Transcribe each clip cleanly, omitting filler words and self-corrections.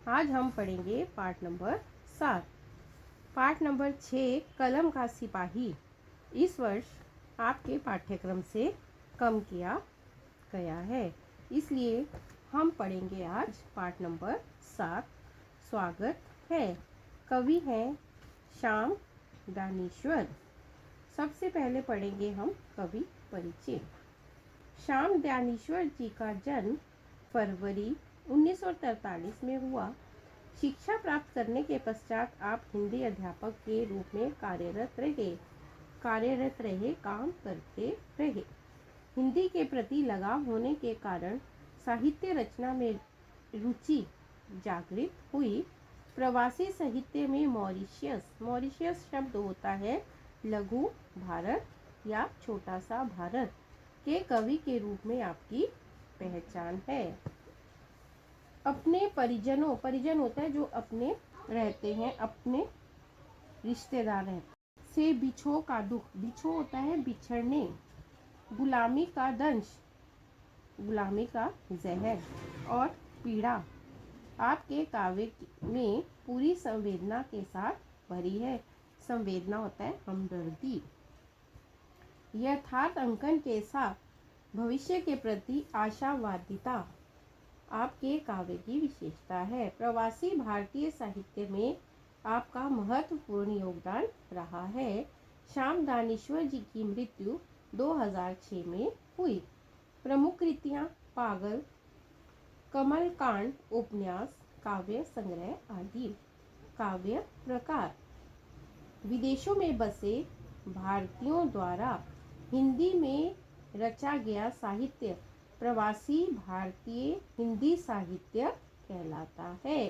आज हम पढ़ेंगे पाठ नंबर 7। पाठ नंबर 6 कलम का सिपाही इस वर्ष आपके पाठ्यक्रम से कम किया गया है, इसलिए हम पढ़ेंगे आज पाठ नंबर 7। स्वागत है। कवि हैं श्याम दानेश्वर। सबसे पहले पढ़ेंगे हम कवि परिचय। श्याम दानेश्वर जी का जन्म फरवरी 1943 में हुआ। शिक्षा प्राप्त करने के पश्चात आप हिंदी अध्यापक के रूप में कार्यरत रहे, काम करते रहे। हिंदी के प्रति लगाव होने के कारण साहित्य रचना में रुचि जागृत हुई। प्रवासी साहित्य में मॉरिशियस शब्द होता है लघु भारत या छोटा सा भारत के कवि के रूप में आपकी पहचान है। अपने परिजन होता है जो अपने रहते हैं, अपने रिश्तेदार रहते हैं। से बिछो का दुख, बिछो होता है बिछड़ने। गुलामी का दंश, गुलामी का जहर और पीड़ा आपके काव्य में पूरी संवेदना के साथ भरी है। संवेदना होता है हमदर्दी। यथार्थ अंकन के साथ भविष्य के प्रति आशावादिता आपके काव्य की विशेषता है। प्रवासी भारतीय साहित्य में आपका महत्वपूर्ण योगदान रहा है। श्याम दानेश्वर जी की मृत्यु 2006 में हुई। प्रमुख कृतियां पागल, कमलकांड, उपन्यास, काव्य संग्रह आदि। काव्य प्रकार: विदेशों में बसे भारतीयों द्वारा हिंदी में रचा गया साहित्य प्रवासी भारतीय हिंदी साहित्य कहलाता है।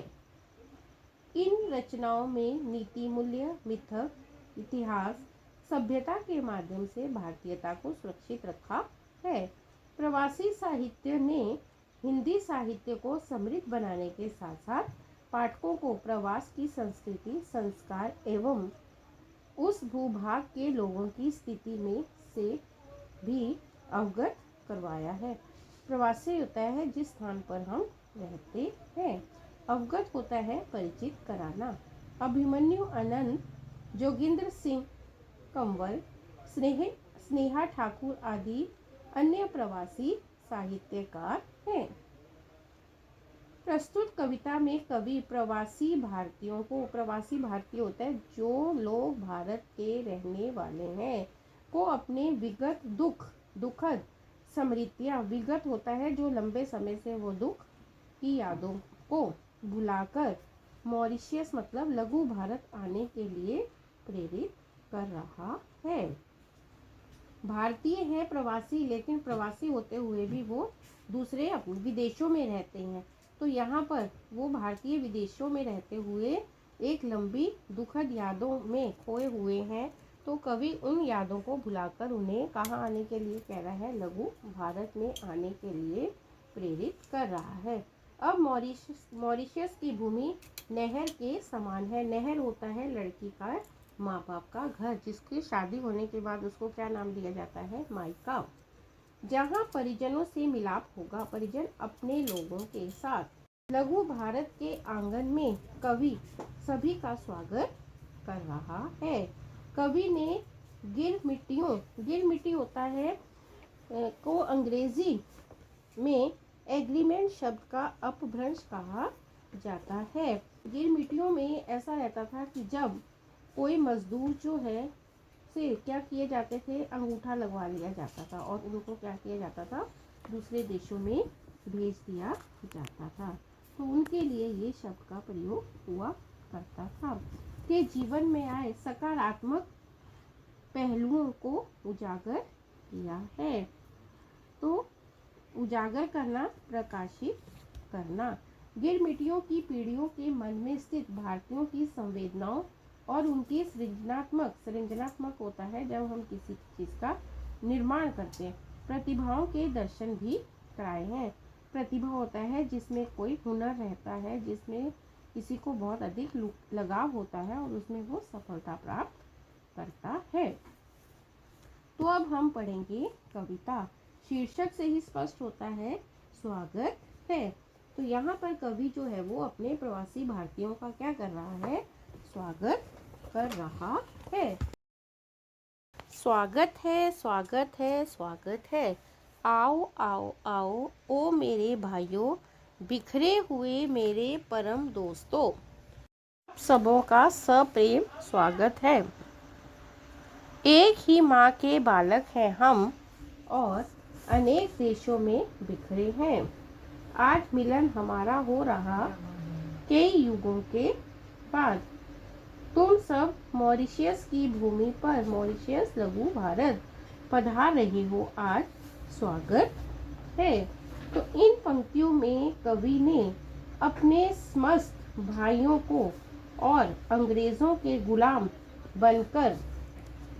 इन रचनाओं में नीति मूल्य, मिथक, इतिहास, सभ्यता के माध्यम से भारतीयता को सुरक्षित रखा है। प्रवासी साहित्य ने हिंदी साहित्य को समृद्ध बनाने के साथ साथ पाठकों को प्रवास की संस्कृति, संस्कार एवं उस भूभाग के लोगों की स्थिति में से भी अवगत करवाया है। प्रवासी होता है जिस स्थान पर हम रहते हैं। अवगत होता है परिचित कराना। अभिमन्यु अनंत, जोगिंद्र सिंह कंवर, स्नेहा ठाकुर आदि अन्य प्रवासी साहित्यकार हैं। प्रस्तुत कविता में कवि प्रवासी भारतीयों को, प्रवासी भारतीय होता है जो लोग भारत के रहने वाले हैं, को अपने विगत दुखद स्मृतियां, विगत होता है जो लंबे समय से वो दुख की यादों को भुलाकर मॉरिशियस मतलब लघु भारत आने के लिए प्रेरित कर रहा है। भारतीय है प्रवासी, लेकिन प्रवासी होते हुए भी वो दूसरे विदेशों में रहते हैं। तो यहाँ पर वो भारतीय विदेशों में रहते हुए एक लंबी दुखद यादों में खोए हुए हैं। तो कवि उन यादों को भुलाकर उन्हें कहाँ आने के लिए कह रहा है, लघु भारत में आने के लिए प्रेरित कर रहा है। अब मॉरिशस की भूमि नहर के समान है। नहर होता है लड़की का माँ बाप का घर, जिसकी शादी होने के बाद उसको क्या नाम दिया जाता है, मायका। जहाँ परिजनों से मिलाप होगा, परिजन अपने लोगों के साथ। लघु भारत के आंगन में कवि सभी का स्वागत कर रहा है। कवि ने गिरमिटी होता है को अंग्रेजी में एग्रीमेंट शब्द का अपभ्रंश कहा जाता है। गिरमिटियों में ऐसा रहता था कि जब कोई मजदूर जो है से क्या किए जाते थे, अंगूठा लगवा लिया जाता था और उनको क्या किया जाता था, दूसरे देशों में भेज दिया जाता था। तो उनके लिए ये शब्द का प्रयोग हुआ करता था। के जीवन में आए सकारात्मक पहलुओं को उजागर किया है। तो उजागर करना, प्रकाशित करना। गिरमिटियों की पीढ़ियों के मन में स्थित भारतीयों की संवेदनाओं और उनकी सृजनात्मक होता है जब हम किसी चीज का निर्माण करते हैं। प्रतिभाओं के दर्शन भी कराए हैं। प्रतिभा होता है जिसमें कोई हुनर रहता है, जिसमें किसी को बहुत अधिक लगाव होता है और उसमें वो सफलता प्राप्त करता है। तो अब हम पढ़ेंगे कविता। शीर्षक से ही स्पष्ट होता है स्वागत है। तो यहाँ पर कवि जो है वो अपने प्रवासी भारतीयों का क्या कर रहा है, स्वागत कर रहा है। स्वागत है, स्वागत है, स्वागत है। आओ आओ आओ ओ मेरे भाइयों, बिखरे हुए मेरे परम दोस्तों, सबों का सप्रेम स्वागत है। एक ही माँ के बालक हैं हम और अनेक देशों में बिखरे हैं। आज मिलन हमारा हो रहा कई युगों के बाद। तुम सब मॉरिशस की भूमि पर, मॉरिशस लघु भारत, पधार रहे हो, आज स्वागत है। तो इन पंक्तियों में कवि ने अपने समस्त भाइयों को और अंग्रेजों के गुलाम बनकर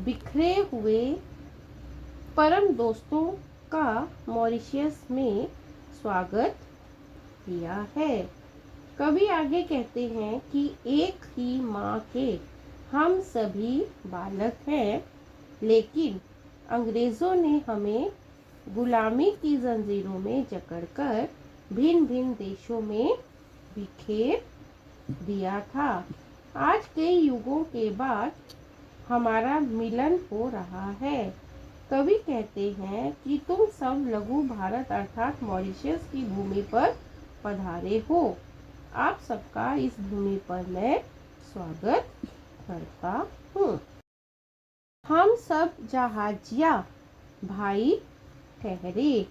बिखरे हुए परम दोस्तों का मॉरिशस में स्वागत किया है। कवि आगे कहते हैं कि एक ही माँ के हम सभी बालक हैं, लेकिन अंग्रेजों ने हमें गुलामी की जंजीरों में जकड़कर भिन्न भिन्न देशों में बिखेर दिया था। आज कई युगों के बाद हमारा मिलन हो रहा है। कवि कहते हैं कि तुम सब लघु भारत अर्थात मॉरिशस की भूमि पर पधारे हो। आप सबका इस भूमि पर मैं स्वागत करता हूँ। हम सब जहाजिया भाई ठहरे।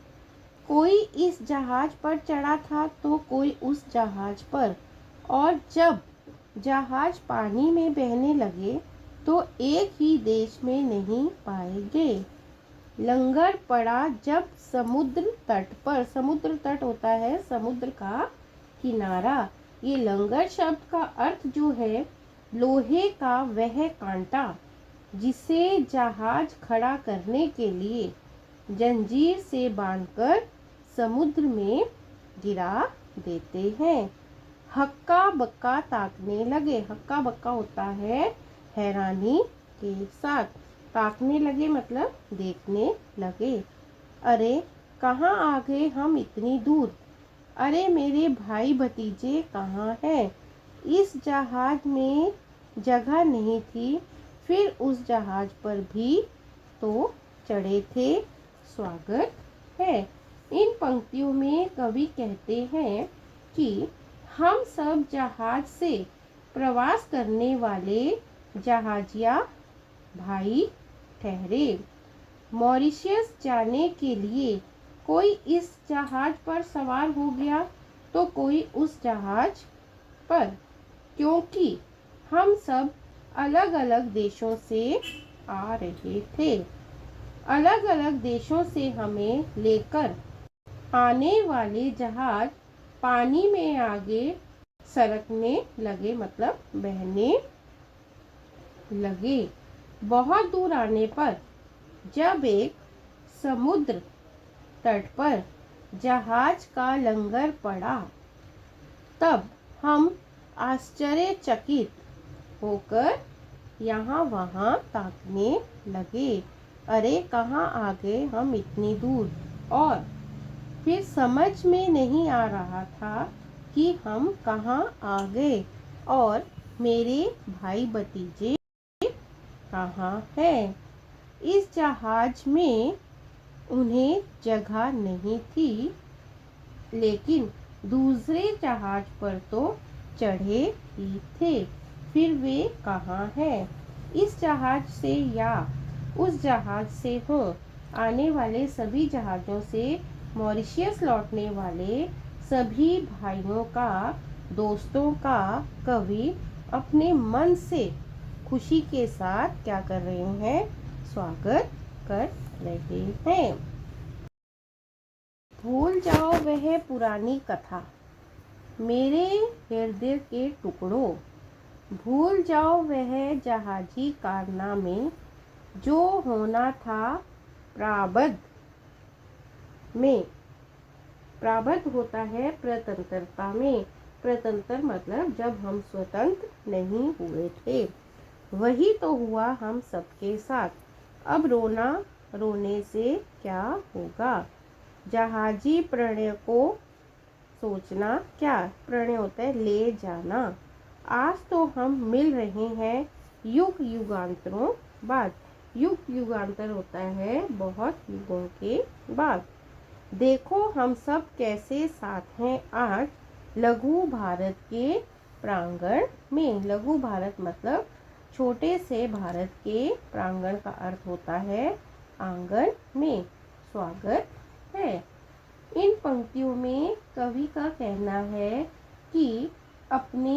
कोई इस जहाज पर चढ़ा था तो कोई उस जहाज पर, और जब जहाज पानी में बहने लगे तो एक ही देश में नहीं पाएंगे। लंगर पड़ा जब समुद्र तट पर, समुद्र तट होता है समुद्र का किनारा। ये लंगर शब्द का अर्थ जो है, लोहे का वह कांटा जिसे जहाज खड़ा करने के लिए जंजीर से बांधकर समुद्र में गिरा देते हैं। हक्का बक्का ताकने लगे। हक्का बक्का होता है हैरानी के साथ, ताकने लगे मतलब देखने लगे। अरे कहाँ आ गए हम इतनी दूर, अरे मेरे भाई भतीजे कहाँ हैं। इस जहाज में जगह नहीं थी, फिर उस जहाज पर भी तो चढ़े थे, स्वागत है। इन पंक्तियों में कवि कहते हैं कि हम सब जहाज से प्रवास करने वाले जहाजिया भाई ठहरे। मॉरिशस जाने के लिए कोई इस जहाज पर सवार हो गया तो कोई उस जहाज पर, क्योंकि हम सब अलग अलग देशों से आ रहे थे। अलग अलग देशों से हमें लेकर आने वाले जहाज पानी में आगे सरकने लगे मतलब बहने लगे। बहुत दूर आने पर जब एक समुद्र तट पर जहाज का लंगर पड़ा, तब हम आश्चर्यचकित होकर यहाँ वहाँ ताकने लगे। अरे कहाँ आ गए हम इतनी दूर, और फिर समझ में नहीं आ रहा था कि हम कहाँ आ गए और मेरे भाई भतीजे कहाँ हैं। इस जहाज में उन्हें जगह नहीं थी, लेकिन दूसरे जहाज पर तो चढ़े ही थे, फिर वे कहाँ हैं। इस जहाज से या उस जहाज से हो आने वाले सभी जहाज़ों से मॉरिशस लौटने वाले सभी भाइयों का, दोस्तों का कवि अपने मन से खुशी के साथ क्या कर रहे हैं, स्वागत कर रहे हैं। भूल जाओ वह पुरानी कथा मेरे हृदय के टुकड़ों, भूल जाओ वह जहाजी कारनामे जो होना था प्रारब्ध में। प्रारब्ध होता है प्रतंत्रता में। प्रतंत्र मतलब जब हम स्वतंत्र नहीं हुए थे, वही तो हुआ हम सबके साथ। अब रोना रोने से क्या होगा। जहाजी प्रणय को सोचना क्या, प्रणय होता है ले जाना। आज तो हम मिल रहे हैं युग युगांतरों बाद। युग युगांतर होता है बहुत युगों के बाद। देखो हम सब कैसे साथ हैं आज लघु भारत के प्रांगण में। लघु भारत मतलब छोटे से भारत के प्रांगण का अर्थ होता है आंगन में। स्वागत है। इन पंक्तियों में कवि का कहना है कि अपने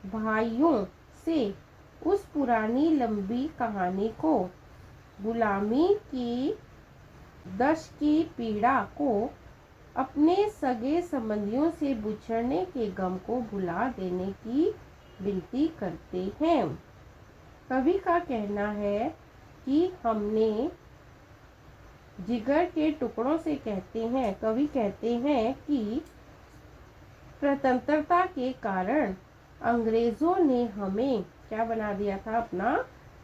भाइयों से उस पुरानी लंबी कहानी को, गुलामी की दश की पीड़ा को, अपने सगे संबंधियों से बिछड़ने के गम को भुला देने की विनती करते हैं। कवि का कहना है कि हमने जिगर के टुकड़ों से कहते हैं, कवि कहते हैं कि स्वतंत्रता के कारण अंग्रेजों ने हमें क्या बना दिया था, अपना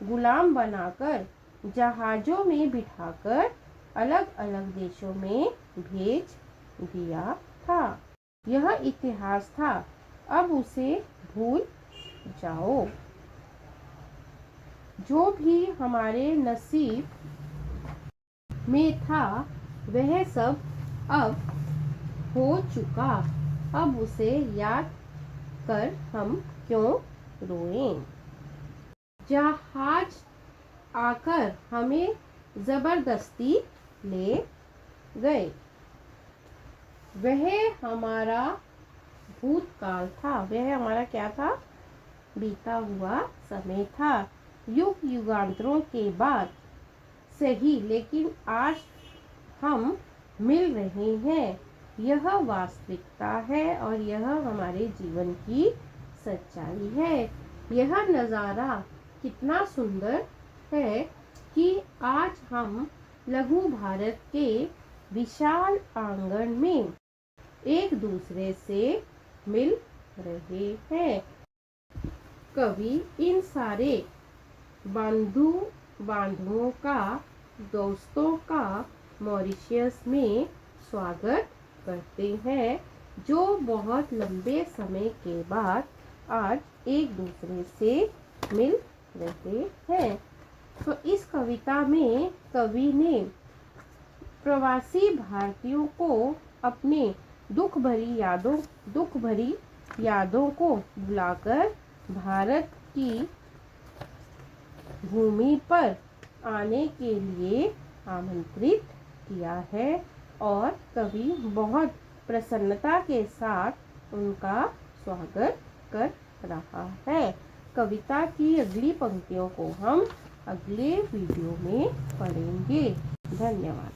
गुलाम बनाकर जहाजों में बिठाकर अलग अलग देशों में भेज दिया था। यह इतिहास था, अब उसे भूल जाओ। जो भी हमारे नसीब में था वह सब अब हो चुका, अब उसे याद कर हम क्यों रोएं। जहाज आकर हमें जबरदस्ती ले गए, वह हमारा भूतकाल था, वह हमारा क्या था, बीता हुआ समय था। युग युगांतरों के बाद सही, लेकिन आज हम मिल रहे हैं, यह वास्तविकता है और यह हमारे जीवन की सच्चाई है। यह नज़ारा कितना सुंदर है कि आज हम लघु भारत के विशाल आंगन में एक दूसरे से मिल रहे हैं। कवि इन सारे बांधवों का, दोस्तों का मॉरिशस में स्वागत करते हैं, जो बहुत लंबे समय के बाद आज एक दूसरे से मिल रहे हैं। तो इस कविता में कवि ने प्रवासी भारतीयों को अपने दुख भरी यादों को बुलाकर भारत की भूमि पर आने के लिए आमंत्रित किया है और कवि बहुत प्रसन्नता के साथ उनका स्वागत कर रहा है। कविता की अगली पंक्तियों को हम अगले वीडियो में पढ़ेंगे। धन्यवाद।